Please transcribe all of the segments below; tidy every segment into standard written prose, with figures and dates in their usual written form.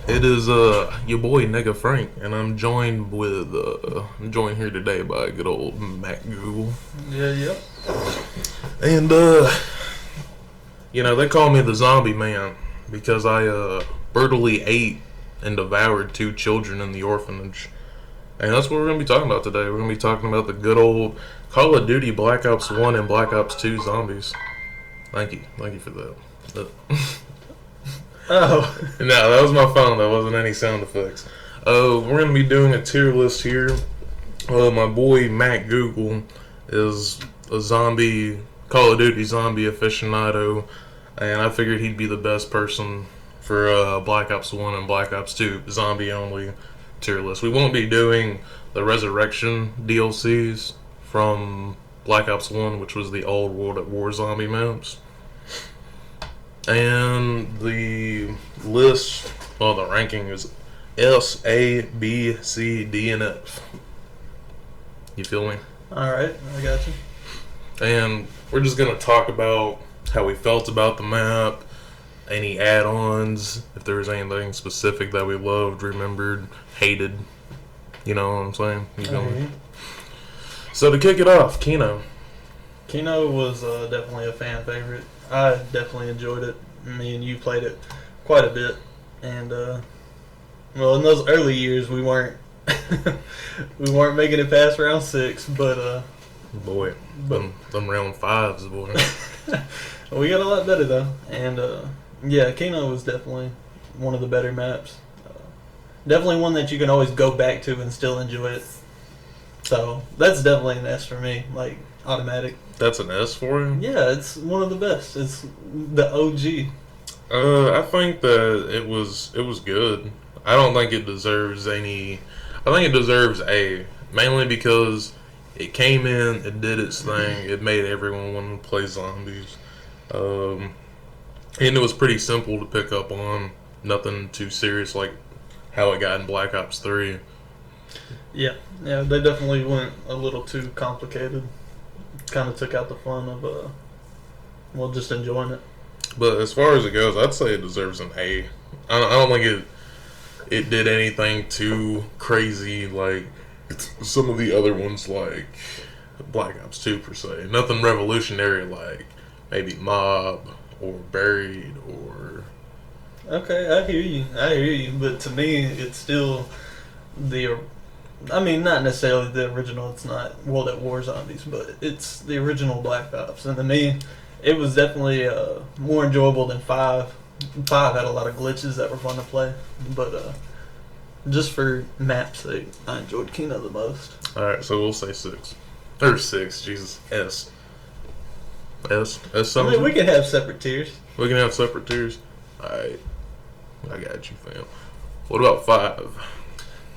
It is your boy NEGA-FRANK, and I'm joined here today by good old Mac Google. Yeah, yep. And they call me the zombie man because I brutally ate and devoured two children in the orphanage. And that's what we're gonna be talking about today. We're gonna be talking about the good old Call of Duty Black Ops 1 and Black Ops 2 zombies. Thank you for that. Oh, No, that was my phone. That wasn't any sound effects. We're gonna be doing a tier list here. My boy Matt Google is a zombie Call of Duty zombie aficionado, and I figured he'd be the best person for Black Ops 1 and Black Ops 2 zombie only tier list. We won't be doing the Resurrection DLCs from Black Ops 1, which was the old World at War zombie maps. And the list, the ranking is S, A, B, C, D, and F. You feel me? alright, I got you. And we're just going to talk about how we felt about the map, any add-ons, if there was anything specific that we loved, remembered, hated. You know what I'm saying? You feel me? So to kick it off, Kino. Kino was definitely a fan favorite. I definitely enjoyed it. Me and you played it quite a bit. And, in those early years, we weren't we weren't making it past round 6, but... Boy, them round 5s, boy. we got a lot better, though. And, yeah, Kino was definitely one of the better maps. Definitely one that you can always go back to and still enjoy it. So, that's definitely an S for me, like, automatic. That's an S for you? Yeah, it's one of the best. It's the OG. I think that it was good. I don't think it deserves any. I think it deserves A, mainly because it came in, it did its thing, it made everyone want to play zombies, and it was pretty simple to pick up on. Nothing too serious like how it got in Black Ops 3. Yeah, they definitely went a little too complicated. Kind of took out the fun of just enjoying it. But as far as it goes, I'd say it deserves an A. I don't think it did anything too crazy like some of the other ones, like Black Ops 2 per se. Nothing revolutionary like maybe Mob or Buried or. Okay, I hear you. But to me, it's still not necessarily the original. It's not World at War Zombies, but it's the original Black Ops. And to me, it was definitely more enjoyable than 5. 5 had a lot of glitches that were fun to play, but just for map's sake, I enjoyed Kino the most. Alright, so we'll say 6. Or 6, Jesus. S. Something? We can have separate tiers. We can have separate tiers? Alright. I got you, fam. What about 5?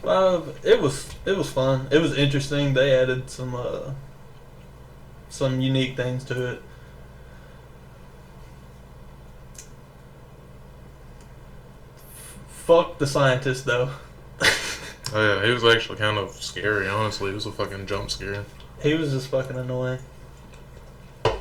5, it was fun. It was interesting. They added some unique things to it. Fuck the scientist, though. Oh yeah, he was actually kind of scary, honestly. It was a fucking jump scare. He was just fucking annoying. I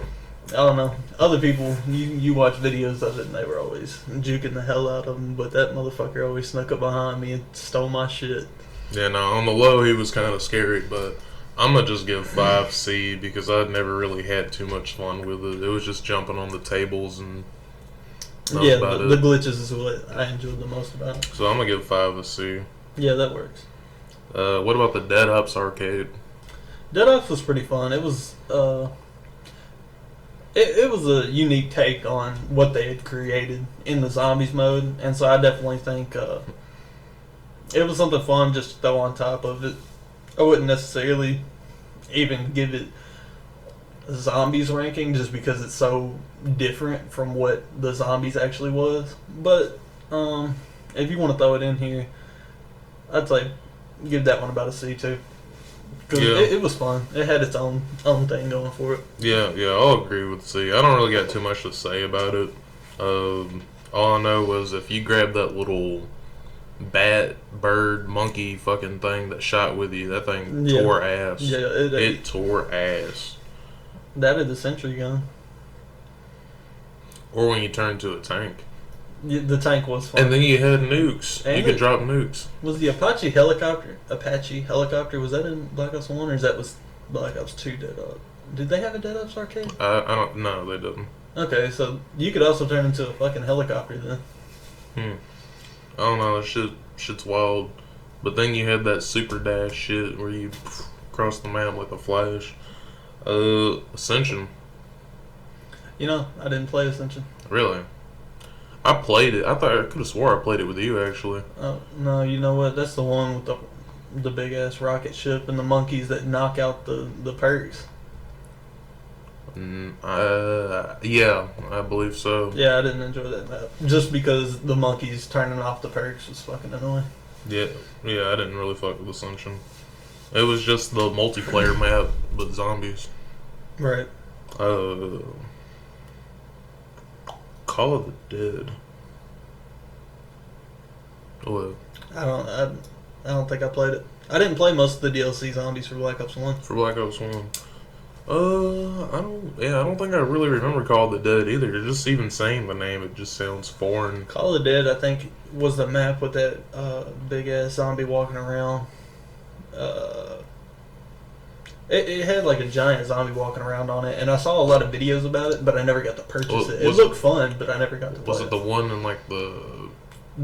don't know. Other people, you watch videos of it, and they were always juking the hell out of him, but that motherfucker always snuck up behind me and stole my shit. Yeah, no, on the low he was kind of scary, but I'm gonna just give 5C because I'd never really had too much fun with it. It was just jumping on the tables and yeah, the glitches is what I enjoyed the most about it. So I'm gonna give 5 a C. Yeah, that works. What about the Dead Ops arcade? Dead Ops was pretty fun. It was it was a unique take on what they had created in the zombies mode, and so I definitely think it was something fun just to throw on top of it. I wouldn't necessarily even give it a zombies ranking just because it's so different from what the zombies actually was. But if you want to throw it in here, I'd say give that one about a C too. Because it was fun. It had its own thing going for it. Yeah, I'll agree with C. I don't really got too much to say about it. All I know was if you grab that little bat, bird, monkey fucking thing that shot with you, that thing tore ass. Yeah, it tore ass. That is the sentry gun. Or when you turn into a tank. Yeah, the tank was fun. And then you had nukes. And you could drop nukes. Was the Apache helicopter? Was that in Black Ops 1 or was Black Ops 2 Dead Up? Did they have a Dead Ops arcade? I don't know. They didn't. Okay, so you could also turn into a fucking helicopter then. I don't know. Shit's wild. But then you had that super dash shit where you cross the map like a flash. Ascension. You know, I didn't play Ascension. Really? I played it. I could have swore I played it with you actually. Oh no, you know what? That's the one with the big ass rocket ship and the monkeys that knock out the perks. Yeah, I believe so. Yeah, I didn't enjoy that map just because the monkeys turning off the perks was fucking annoying. Yeah, I didn't really fuck with Ascension. It was just the multiplayer map with zombies. Right. Call of the Dead. What? I don't think I played it. I didn't play most of the DLC zombies for Black Ops 1. For Black Ops 1. I don't think I really remember Call of the Dead either. Just even saying the name, it just sounds foreign. Call of the Dead, I think, was the map with that big ass zombie walking around. It had like a giant zombie walking around on it, and I saw a lot of videos about it, but I never got to purchase it. It looked fun, but I never got to play it. Was it the one in like the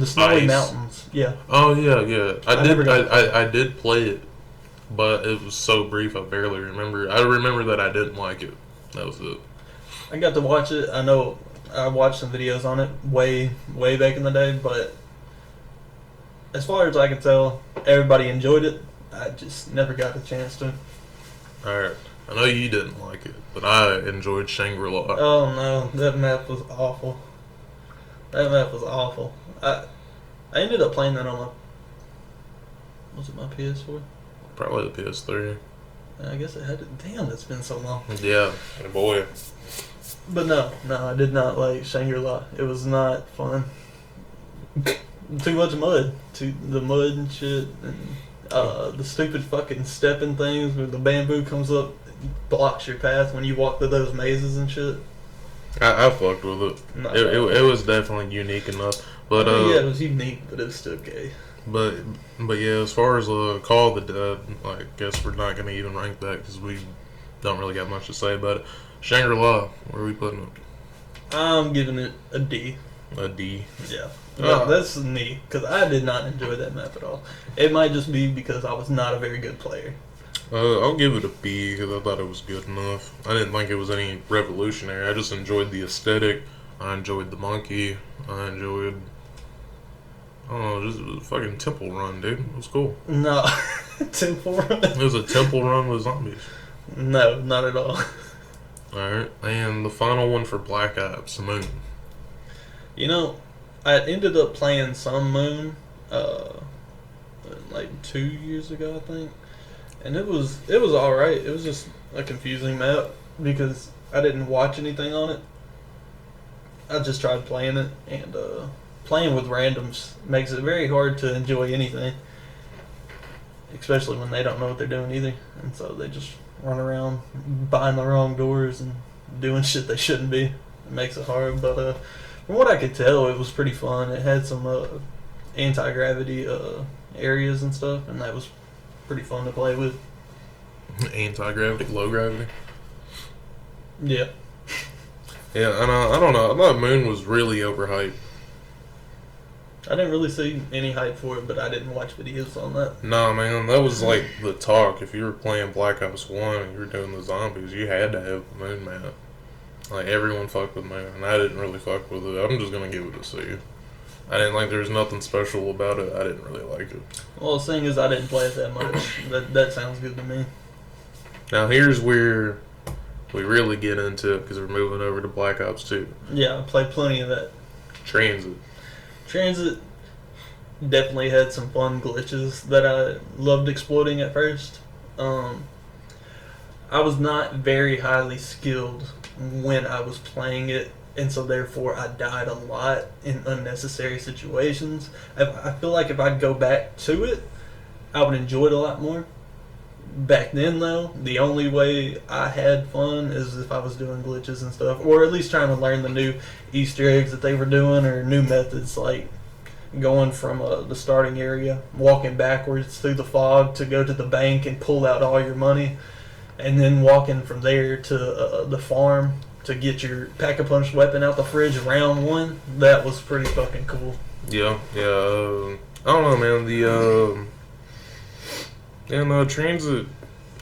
snowy ice mountains? Yeah. Oh yeah. I I did play it, but it was so brief I barely remember. I remember that I didn't like it. That was it. I got to watch it. I know I watched some videos on it way back in the day, but as far as I can tell, everybody enjoyed it. I just never got the chance to. Alright. I know you didn't like it, but I enjoyed Shangri-La. Oh no, that map was awful. That map was awful. I ended up playing that on was it my PS4? Probably the PS3. I guess it had to. Damn, it's been so long. Yeah, boy. But no, I did not like Shangri-La. It was not fun. Too much mud. The mud and shit. And the stupid fucking stepping things where the bamboo comes up, blocks your path when you walk through those mazes and shit. I fucked with it. It was definitely unique enough. But yeah, it was unique, but it was still gay. But yeah, as far as Call of the Dead, I guess we're not going to even rank that because we don't really got much to say about it. Shangri-La, where are we putting it? I'm giving it a D. A D. Yeah. No, that's me, because I did not enjoy that map at all. It might just be because I was not a very good player. I'll give it a B because I thought it was good enough. I didn't think it was any revolutionary. I just enjoyed the aesthetic. I enjoyed the monkey. I enjoyed... I don't know, just a fucking temple run, dude. It was cool. No. Temple run? It was a temple run with zombies. No, not at all. Alright, and the final one for Black Ops, Moon. You know, I ended up playing some Moon, like 2 years ago, I think. And it was alright. It was just a confusing map because I didn't watch anything on it. I just tried playing it, and playing with randoms makes it very hard to enjoy anything. Especially when they don't know what they're doing either. And so they just run around buying the wrong doors and doing shit they shouldn't be. It makes it hard, but from what I could tell, it was pretty fun. It had some anti-gravity areas and stuff, and that was pretty fun to play with. Anti-gravity, low gravity? Yeah. Yeah, and I don't know. I thought Moon was really overhyped. I didn't really see any hype for it, but I didn't watch videos on that. Nah, man, that was like the talk. If you were playing Black Ops 1 and you were doing the zombies, you had to have the Moon map. Like, everyone fucked with Moon, and I didn't really fuck with it. I'm just gonna give it a C. I didn't like there was nothing special about it. I didn't really like it. Well, the thing is, I didn't play it that much. That sounds good to me. Now, here's where we really get into it, because we're moving over to Black Ops 2. Yeah, I played plenty of that. Transit definitely had some fun glitches that I loved exploiting at first. I was not very highly skilled when I was playing it, and so therefore I died a lot in unnecessary situations. I feel like if I'd go back to it, I would enjoy it a lot more, Back then, though, the only way I had fun is if I was doing glitches and stuff, or at least trying to learn the new Easter eggs that they were doing, or new methods, like going from the starting area, walking backwards through the fog to go to the bank and pull out all your money, and then walking from there to the farm to get your pack-a-punch weapon out the fridge round one. That was pretty fucking cool. Yeah. I don't know, man. Transit,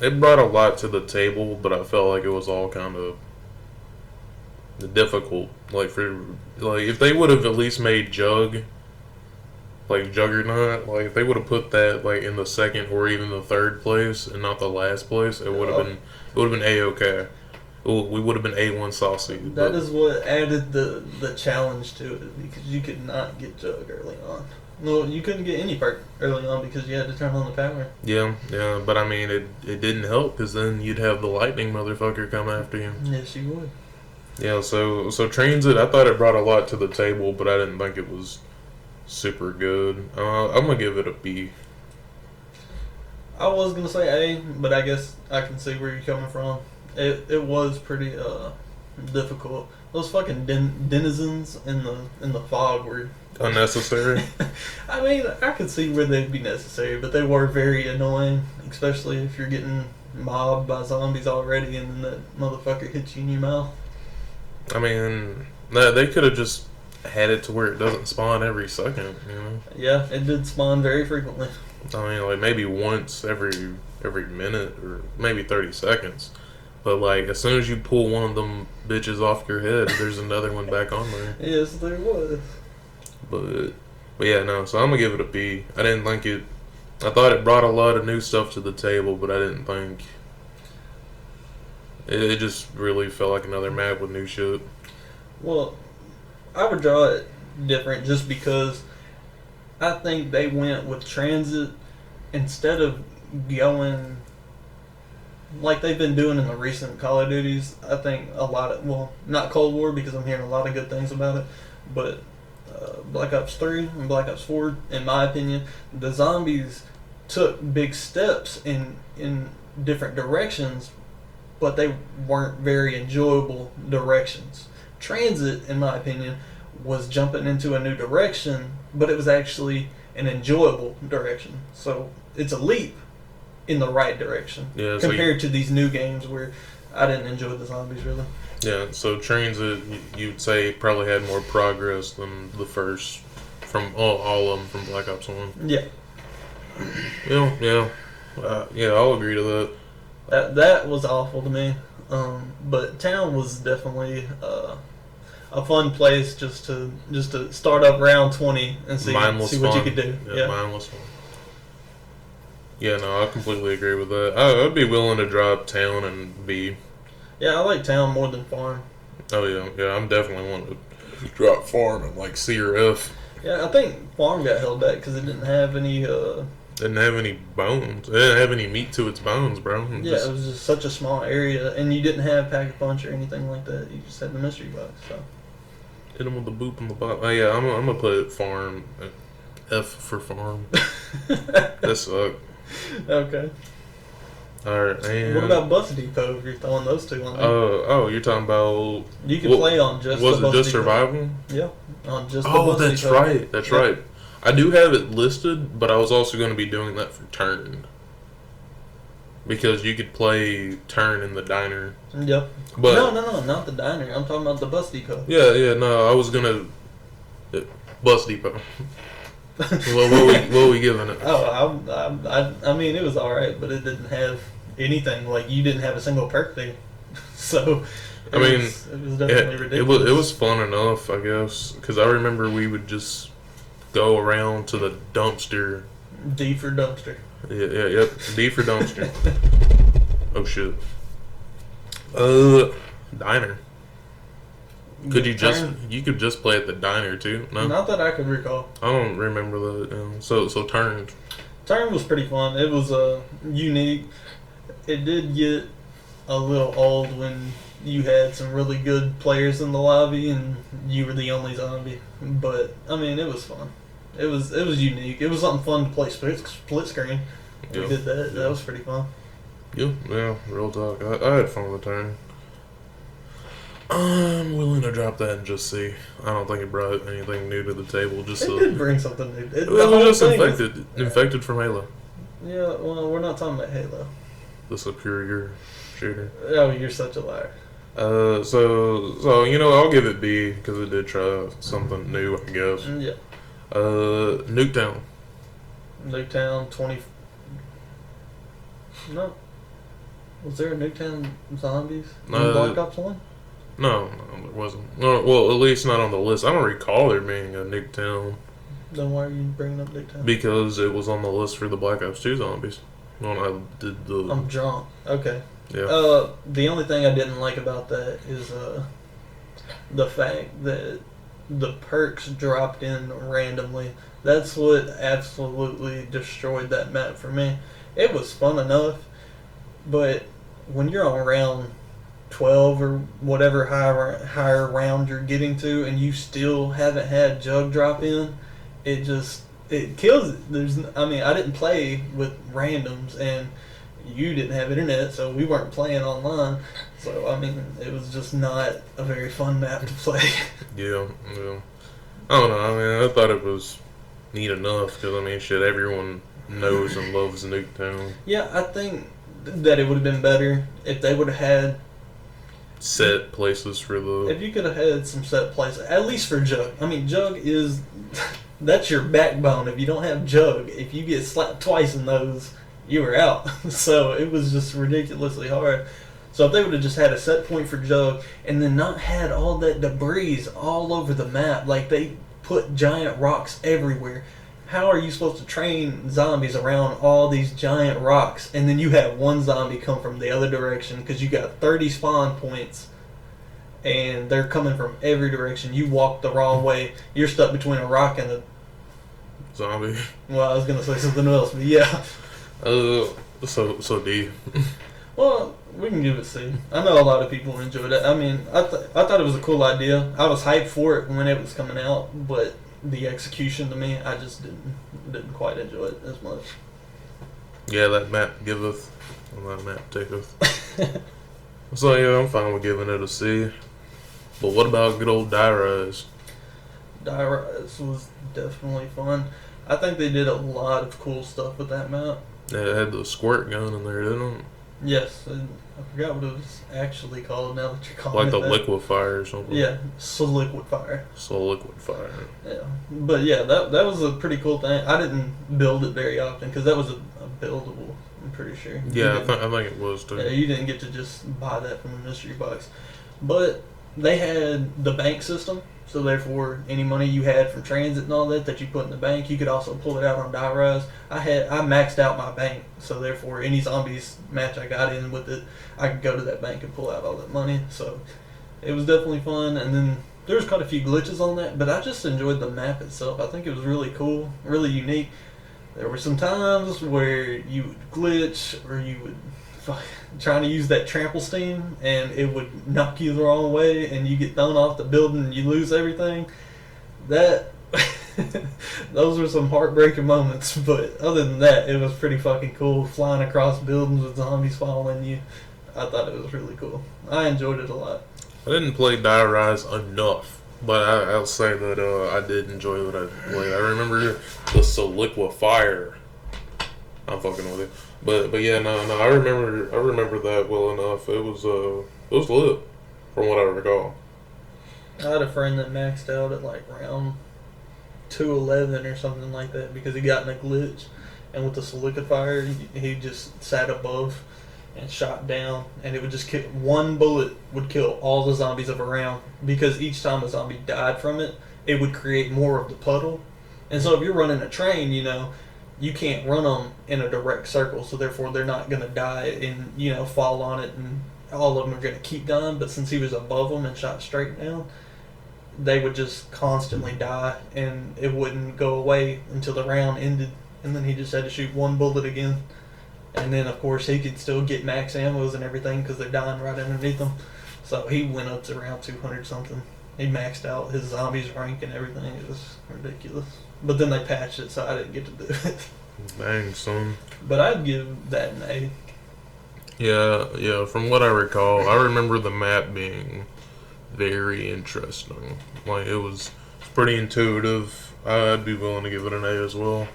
it brought a lot to the table, but I felt like it was all kind of difficult. Like, if they would have at least made Juggernaut, like, if they would have put that, like, in the second or even the third place and not the last place, it would have been A-okay. We would have been A1 saucy. That is what added the challenge to it, because you could not get Jug early on. No, you couldn't get any perk early on because you had to turn on the power. Yeah, but I mean, it didn't help because then you'd have the lightning motherfucker come after you. Yes, you would. Yeah, so Transit, I thought it brought a lot to the table, but I didn't think it was super good. I'm gonna give it a B. I was gonna say A, but I guess I can see where you're coming from. It was pretty difficult. Those fucking denizens in the fog were unnecessary. I mean, I could see where they'd be necessary, but they were very annoying, especially if you're getting mobbed by zombies already and then that motherfucker hits you in your mouth. I mean, they could have just had it to where it doesn't spawn every second, you know? Yeah, it did spawn very frequently. I mean, like, maybe once every minute or maybe 30 seconds. But, like, as soon as you pull one of them bitches off your head, there's another one back on there. Yes, there was. But yeah, no, so I'm going to give it a B. I didn't think it... I thought it brought a lot of new stuff to the table, but I didn't think... It just really felt like another map with new shit. Well, I would draw it different just because I think they went with Transit instead of going like they've been doing in the recent Call of Duties. I think a lot of, well, not Cold War because I'm hearing a lot of good things about it, but Black Ops 3 and Black Ops 4, in my opinion, the zombies took big steps in different directions, but they weren't very enjoyable directions. Transit, in my opinion, was jumping into a new direction, but it was actually an enjoyable direction. So it's a leap in the right direction compared to these new games where I didn't enjoy the zombies really. Yeah, so Transit, you'd say probably had more progress than the first, from all of them from Black Ops 1. Yeah. Yeah, I'll agree to that. That was awful to me. But Town was definitely a fun place just to start up round 20 and see what you could do. Yeah, mindless fun. Yeah, no, I completely agree with that. I'd be willing to drop Town and B. Yeah, I like Town more than Farm. Oh yeah, I'm definitely wanting to drop Farm and like C or F. Yeah, I think Farm got held back because it didn't have any. Didn't have any bones. It didn't have any meat to its bones, bro. It was just such a small area, and you didn't have Pack-a-Punch or anything like that. You just had the mystery box. So hit him with the boop in the bottom. Oh yeah, I'm gonna put Farm, F for Farm. That sucked. Okay. Alright, and what about Bus Depot if you're throwing those two on there? Oh, you're talking about... You can play on just was the it Bus just Depot. Survival? Yeah, on just the Bus that's Depot. right. That's right. I do have it listed, but I was also going to be doing that for Turn. Because you could play Turn in the diner. Yep. But No, not the diner. I'm talking about the Bus Depot. Yeah, no, I was going to... Bus Depot. What we giving it? Oh, I mean, it was alright, but it didn't have anything. Like, you didn't have a single perk there. So, it was definitely ridiculous. It was fun enough, I guess. Because I remember we would just go around to the dumpster. D for dumpster. Yep. D for dumpster. Oh, shit. Diner. Could you could just play at the diner too? No, not that I could recall. I don't remember that. So Turn was pretty fun. It was unique. It did get a little old when you had some really good players in the lobby and you were the only zombie. But I mean, it was fun. It was unique. It was something fun to play split screen. We did that. That was pretty fun. Yeah, real talk. I had fun with the turn. I'm willing to drop that and just see. I don't think it brought anything new to the table. Just It so, did bring something new. it The was whole just thing infected from Halo, yeah, well, we're not talking about Halo. the superior shooter. Oh, you're such a liar. So I'll give it B because it did try something new, I guess. Yeah. Nuketown. Nuketown 20. No. Was there a Nuketown Zombies in Black Ops 1? No, there wasn't. No, well, at least not on the list. I don't recall there being a Nuketown Then why are you bringing up Nuketown? because it was on the list for the Black Ops 2 zombies. When I did the I'm drunk. Okay. yeah. The only thing I didn't like about that is the fact that the perks dropped in randomly. That's what absolutely destroyed that map for me. It was fun enough, but when you're on round 12 or whatever higher round you're getting to, and you still haven't had jug drop in, it kills it. I didn't play with randoms, and you didn't have internet, so we weren't playing online. So it was just not a very fun map to play. Yeah. I don't know. I thought it was neat enough because shit, everyone knows and loves Nuketown. Yeah, I think that it would have been better if they would have had Set places for the. if you could have had some set places, at least for Jug. Jug is that's your backbone. If you don't have Jug, if you get slapped twice in those, you were out. So it was just ridiculously hard. So if they would have just had a set point for Jug and then not had all that debris all over the map, like they put giant rocks everywhere. How are you supposed to train zombies around all these giant rocks, and then you have one zombie come from the other direction because you got 30 spawn points and they're coming from every direction. You walk the wrong way, you're stuck between a rock and a Zombie. well, I was gonna say something else, but yeah. So D. Well, we can give it C. I know a lot of people enjoyed it. I thought it was a cool idea. I was hyped for it when it was coming out, but the execution to me, I just didn't quite enjoy it as much. Yeah, that map giveth, and that map taketh. So yeah, I'm fine with giving it a C. But what about good old Die Rise? Die Rise was definitely fun. I think they did a lot of cool stuff with that map. Yeah, it had the squirt gun in there, didn't it? Yes, and I forgot what it was actually called now that you're calling Like it the that. liquefier or something. Yeah, liquid fire. So liquid fire. Yeah, but yeah, that was a pretty cool thing. I didn't build it very often because that was a buildable. I'm pretty sure. Yeah, I think it was too. Yeah, you didn't get to just buy that from the mystery box, but they had the bank system. So therefore, any money you had from transit and all that you put in the bank, you could also pull it out on Die Rise. I maxed out my bank, so therefore, any zombies match I got in with it, I could go to that bank and pull out all that money. So it was definitely fun. And then there was quite a few glitches on that, but I just enjoyed the map itself. I think it was really cool, really unique. There were some times where you would glitch or you would trying to use that trample steam and it would knock you the wrong way and you get thrown off the building and you lose everything. That those were some heartbreaking moments, but other than that, it was pretty fucking cool flying across buildings with zombies following you. I thought it was really cool. I enjoyed it a lot. I didn't play Die Rise enough, but I'll say that I did enjoy what I played. I remember the Soliquifier. I'm fucking with it. But yeah, no, I remember that well enough. It was lit, from what I recall. I had a friend that maxed out at like round 211 or something like that because he got in a glitch, and with the solidifier, he just sat above and shot down, and it would just kill. One bullet would kill all the zombies of a round because each time a zombie died from it, it would create more of the puddle. And so if you're running a train, you can't run them in a direct circle, so therefore they're not going to die and fall on it, and all of them are going to keep dying. But since he was above them and shot straight down, they would just constantly die, and it wouldn't go away until the round ended, and then he just had to shoot one bullet again. And then of course he could still get max ammos and everything because they're dying right underneath him. So he went up to around 200 something. He maxed out his zombies rank and everything. It was ridiculous. But then they patched it, so I didn't get to do it. Dang, son. But I'd give that an A. Yeah. From what I recall, I remember the map being very interesting. Like it was pretty intuitive. I'd be willing to give it an A as well.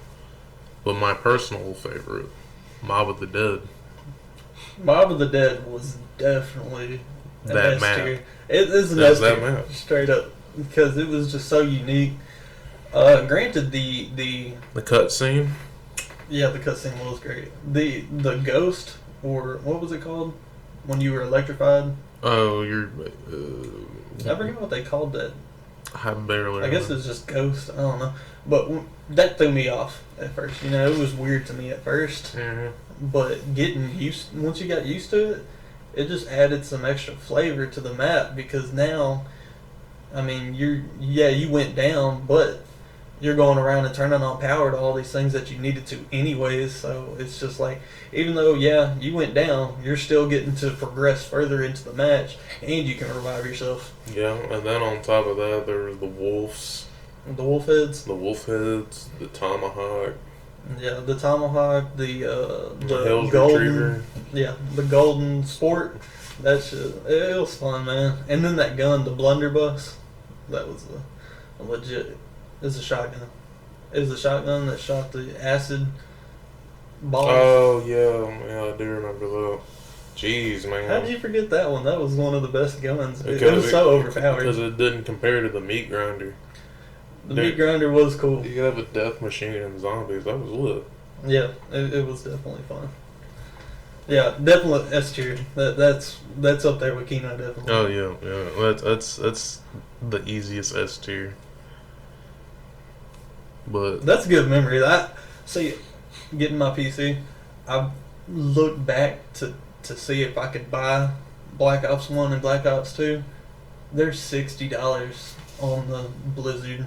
But my personal favorite, Mob of the Dead. Mob of the Dead was definitely an That S map. tier. It is an That's S that tier, map. straight up, because it was just so unique. Granted, the The cutscene. the cutscene was great. The ghost, or what was it called when you were electrified? Oh, you're. I forget what they called that. I barely. I guess it was just ghost. I don't know, but that threw me off at first. You know, it was weird to me at first. Mhm. But once you got used to it, it just added some extra flavor to the map because now, I mean, you went down, but you're going around and turning on power to all these things that you needed to anyways. So it's just like, even though you went down, you're still getting to progress further into the match, and you can revive yourself. Yeah, and then on top of that, there were the wolves, The wolf heads, the wolf heads, the tomahawk, yeah, the tomahawk, the Hell's golden, Retriever. yeah, the golden sport. That shit, it was fun, man. And then that gun, the blunderbuss, that was a legit. It's a shotgun. It was a shotgun that shot the acid balls. Oh yeah, I do remember that. Jeez, man. How did you forget that one? That was one of the best guns. It Because was so overpowered. Because it didn't compare to the meat grinder. The meat grinder was cool. You have a death machine and zombies. That was lit. Yeah, it was definitely fun. Yeah, definitely S tier. That's up there with Kino, definitely. Oh yeah. That's the easiest S tier. But That's a good memory. See, getting my PC, I looked back to see if I could buy Black Ops 1 and Black Ops 2. They're $60 on the Blizzard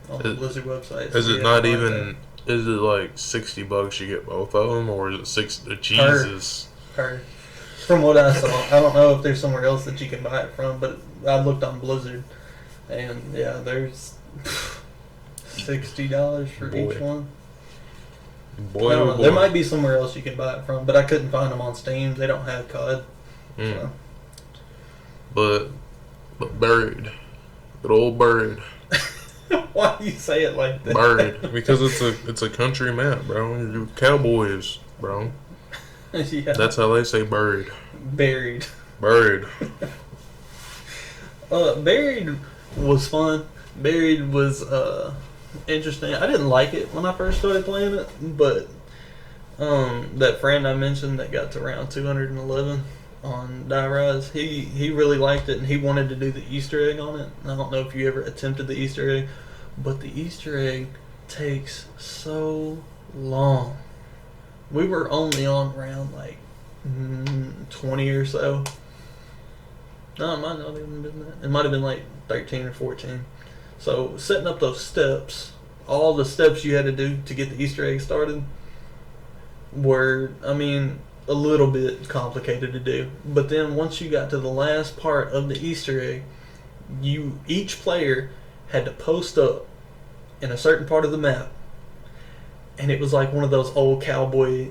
website. is So it yeah, not buy even? Is it like $60 you get both of them, or is it Jesus. that. From what I saw, I don't know if there's somewhere else that you can buy it from, but I looked on Blizzard, and yeah, there's $60 for Boy. each one. Boy, I don't oh know. boy. There might be somewhere else you can buy it from, but I couldn't find them on Steam. They don't have COD. Mm. So. But buried, good old buried. Why do you say it like that? Buried because it's a country map, bro. You're cowboys, bro. Yeah. That's how they say buried. Buried. Buried. Buried was fun. Buried was interesting. I didn't like it when I first started playing it, but that friend I mentioned that got to round 211 on Die Rise, he really liked it and he wanted to do the Easter egg on it. I don't know if you ever attempted the Easter egg, but the Easter egg takes so long. We were only on round like 20 or so. No, it might not even been that. It might have been like 13 or 14. So setting up those steps, all the steps you had to do to get the Easter egg started were, I mean, a little bit complicated to do. But then once you got to the last part of the Easter egg, each player had to post up in a certain part of the map. And it was like one of those old cowboy,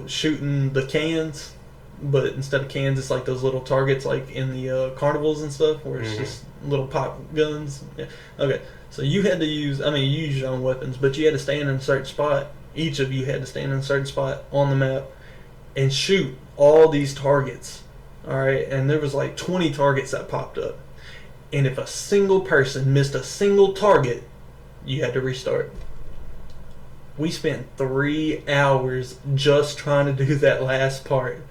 shooting the cans. But instead of cans, it's like those little targets like in the carnivals and stuff where it's just little pop guns. Yeah. Okay, so you had to use, you use your own weapons, but you had to stand in a certain spot. Each of you had to stand in a certain spot on the map and shoot all these targets. Alright, and there was like 20 targets that popped up. And if a single person missed a single target, you had to restart. We spent 3 hours just trying to do that last part.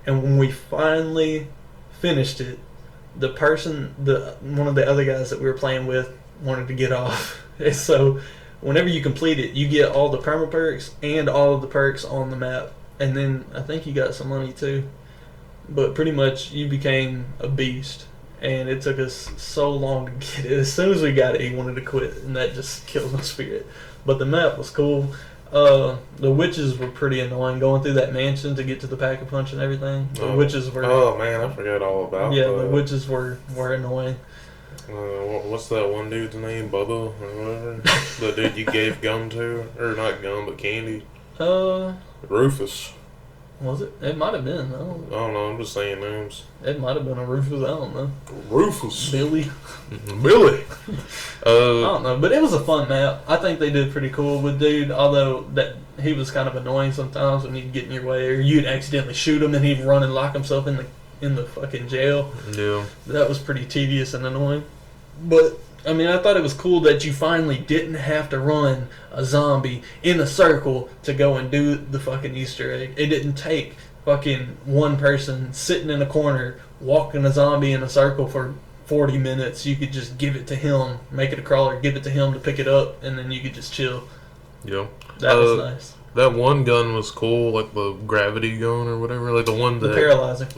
And when we finally finished it, one of the other guys that we were playing with wanted to get off. And so whenever you complete it, you get all the perma perks and all of the perks on the map. And then I think you got some money too. But pretty much you became a beast. And it took us so long to get it. As soon as we got it, he wanted to quit. And that just killed my spirit. But the map was cool. The witches were pretty annoying going through that mansion to get to the Pack-a-Punch and everything. The witches were... Oh, man, I forgot all about that. Yeah, the witches were annoying. What's that one dude's name? Bubba or whatever? The dude you gave gum to? Or not gum, but candy? Uh... Rufus. Was it? It might have been. I don't I know. don't know. I'm just saying names. It might have been a Rufus. I don't know. Rufus. Billy. Billy. I don't know, but it was a fun map. I think they did pretty cool with dude. Although that he was kind of annoying sometimes when he'd get in your way, or you'd accidentally shoot him and he'd run and lock himself in the fucking jail. Yeah. That was pretty tedious and annoying. But I mean, I thought it was cool that you finally didn't have to run a zombie in a circle to go and do the fucking Easter egg. It didn't take fucking one person sitting in a corner walking a zombie in a circle for 40 minutes. You could just give it to him, make it a crawler, give it to him to pick it up, and then you could just chill. Yeah. That was nice. That one gun was cool, like the gravity gun or whatever. Like the one that... The paralyzer.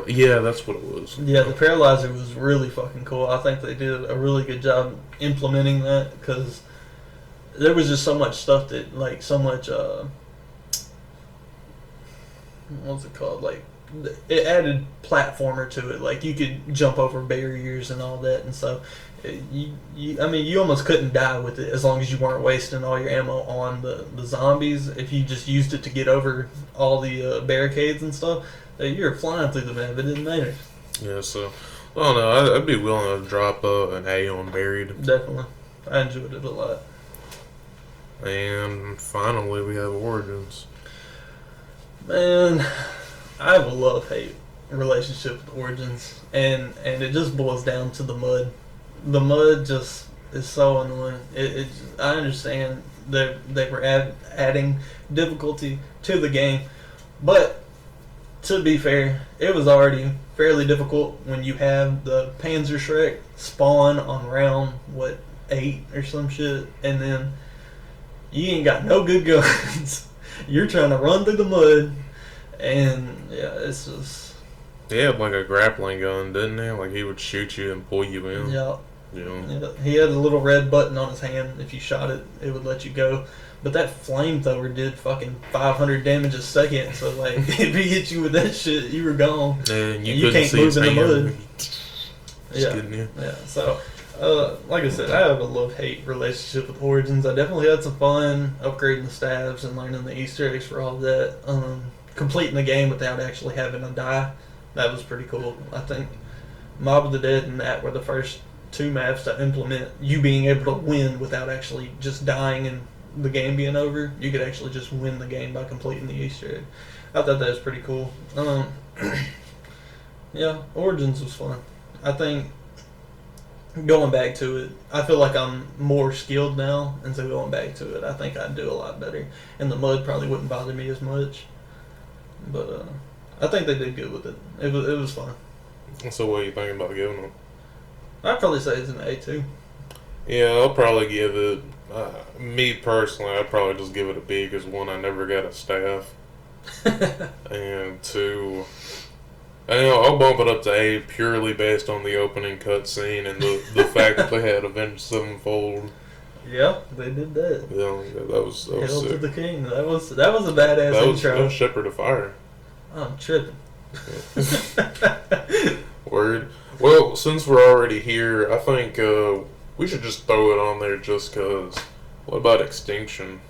Yeah, that's what it was. Yeah, the paralyzer was really fucking cool. I think they did a really good job implementing that because there was just so much stuff that, like, so much, what's it called? Like, it added platformer to it. Like, you could jump over barriers and all that, and so you almost couldn't die with it as long as you weren't wasting all your ammo on the zombies. If you just used it to get over all the barricades and stuff, you were flying through the map. It didn't matter. Yeah, so I don't know. I'd be willing to drop an A on Buried. Definitely, I enjoyed it a lot. And finally, we have Origins. Man, I have a love-hate relationship with Origins, and it just boils down to the mud. The mud just is so annoying. I understand that they were adding difficulty to the game, but to be fair, it was already fairly difficult when you have the Panzer Shrek spawn on round 8 or some shit, and then you ain't got no good guns. You're trying to run through the mud, and yeah, it's just... He had like a grappling gun, didn't he? Like he would shoot you and pull you in. Yeah. Yeah. He had a little red button on his hand. If you shot it, it would let you go. But that flamethrower did fucking 500 damage a second. So like, if he hit you with that shit, you were gone. And you can't move in the mud. Yeah. Yeah. So, like I said, I have a love-hate relationship with Origins. I definitely had some fun upgrading the stabs and learning the Easter eggs for all that. Completing the game without actually having to die. That was pretty cool. I think Mob of the Dead and that were the first 2 maps to implement you being able to win without actually just dying and the game being over. You could actually just win the game by completing the Easter egg. I thought that was pretty cool. Yeah, Origins was fun. I think going back to it, I feel like I'm more skilled now, and so going back to it, I think I'd do a lot better. And the mud probably wouldn't bother me as much. But I think they did good with it. It was fun. So what are you thinking about giving them? I'd probably say it's an A2. Yeah, I'll probably give it... me personally, I'd probably just give it a B because 1, I never got a staff. And 2... I'll bump it up to A purely based on the opening cutscene and the fact that they had Avenged Sevenfold. Yeah, they did that. Yeah, that was Hail sick. to the King. That was a badass intro. That was Shepherd of Fire. I'm tripping. Word. Well, since we're already here, I think we should just throw it on there just because. What about Extinction?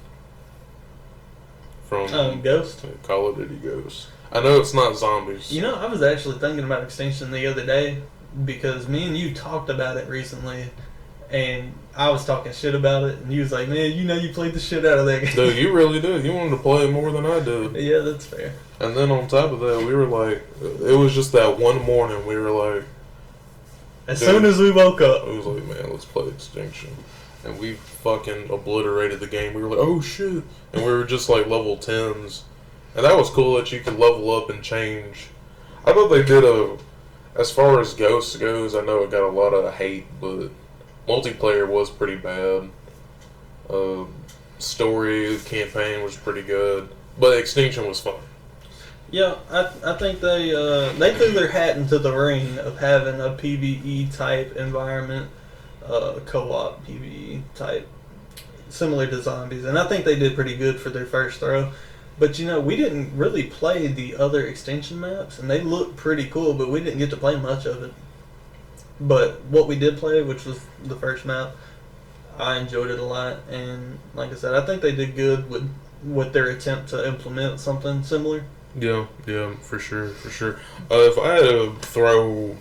From Ghost? Call of Duty Ghost. I know it's not zombies. You know, I was actually thinking about Extinction the other day because me and you talked about it recently, and I was talking shit about it, and you was like, man, you played the shit out of that game. Dude, you really did. You wanted to play it more than I did. Yeah, that's fair. And then on top of that, we were like, it was just that one morning, we were like... As soon as we woke up. It was like, man, let's play Extinction. And we fucking obliterated the game. We were like, oh shit. And we were just like level 10s. And that was cool that you could level up and change. I thought they did as far as Ghosts goes, I know it got a lot of hate, but multiplayer was pretty bad. Story, campaign was pretty good. But Extinction was fun. Yeah, I think they threw their hat into the ring of having a PvE type environment, co-op PvE type, similar to zombies, and I think they did pretty good for their first throw. But we didn't really play the other Extinction maps, and they looked pretty cool, but we didn't get to play much of it. But what we did play, which was the first map, I enjoyed it a lot, and like I said, I think they did good with their attempt to implement something similar. Yeah, for sure, for sure. If I had to throw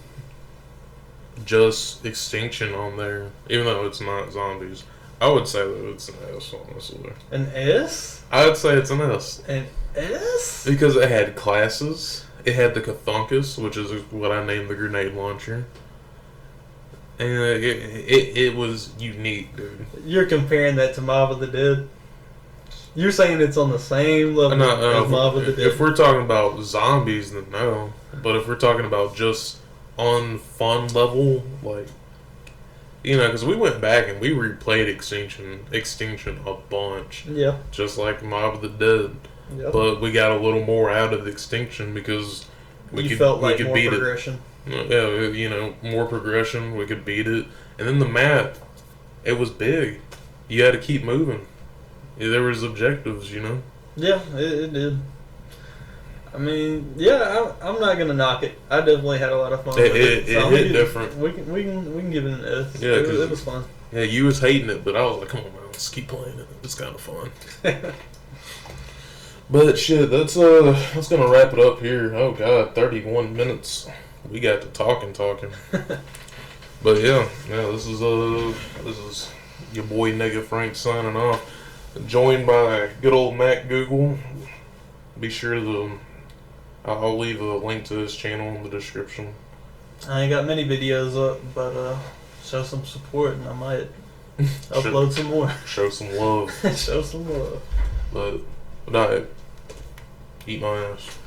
just Extinction on there, even though it's not zombies, I would say that it's an S, honestly. An S? I would say it's an S. An S? Because it had classes. It had the Cathunkus, which is what I named the grenade launcher. And it was unique, dude. You're comparing that to Mob of the Dead? You're saying it's on the same level as Mob of the Dead? If we're talking about zombies, then no. But if we're talking about just on fun level, like, you know, because we went back and we replayed Extinction a bunch. Yeah. Just like Mob of the Dead. Yep. But we got a little more out of Extinction because we could more beat progression. it. Yeah, you know, more progression. We could beat it, and then the map, it was big. You had to keep moving. There was objectives, you know. Yeah, it did. I mean, yeah, I'm not gonna knock it. I definitely had a lot of fun with it. It hit different. We can give it an S. Yeah, it was fun. Yeah, you was hating it, but I was like, come on, man, let's keep playing it. It's kind of fun. But shit, that's gonna wrap it up here. Oh god, 31 minutes. We got to talking. But yeah, this is your boy NEGA-FRANK signing off. Joined by good old Matt Google. Be sure I'll leave a link to his channel in the description. I ain't got many videos up, but show some support and I might upload some more. Show some love. Show some love. But, eat my ass.